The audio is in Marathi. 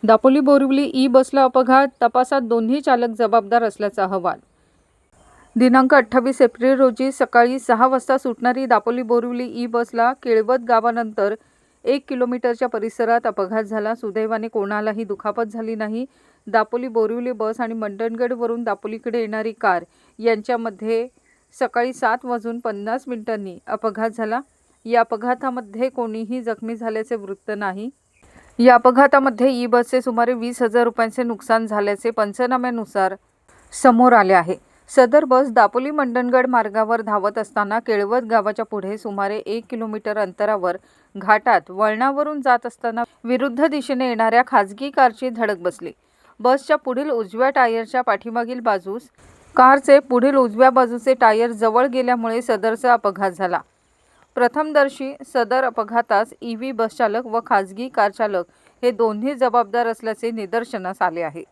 दापोली बोरिवली ई बसला अपघात, तपासात दोन्ही चालक जबाबदार असल्याचा अहवाल। दिनांक 28 एप्रिल रोजी सकाळी 6 वाजता सुटणारी दापोली बोरिवली ई बसला केळवद गावानंतर 1 किलोमीटरच्या परिसरात अपघात झाला। सुदैवाने कोणालाही दुखापत झाली नाही। दापोली बोरिवली बस आणि मंडणगडवरून दापोलीकडे येणारी कार यांच्यामध्ये सकाळी 7:50 अपघात झाला। या अपघातामध्ये कोणीही जखमी झाल्याचे वृत्त नाही। या अपघातामध्ये ई बसचे सुमारे 20,000 रुपयांचे नुकसान झाल्याचे पंचनाम्यानुसार समोर आले आहे। सदर बस दापोली मंडणगड मार्गावर धावत असताना केळवद गावाच्या पुढे सुमारे 1 किलोमीटर अंतरावर घाटात वळणावरून जात असताना विरुद्ध दिशेने येणाऱ्या खाजगी कारची धडक बसली। बसच्या पुढील उजव्या टायरच्या पाठीमागील बाजूस कारचे पुढील उजव्या बाजूचे टायर जवळ गेल्यामुळे सदरचा अपघात झाला। प्रथमदर्शी सदर अपघातास ईव्ही बस चालक व खाजगी कार चालक हे दोन्ही जबाबदार असल्याचे निदर्शनास आले आहे।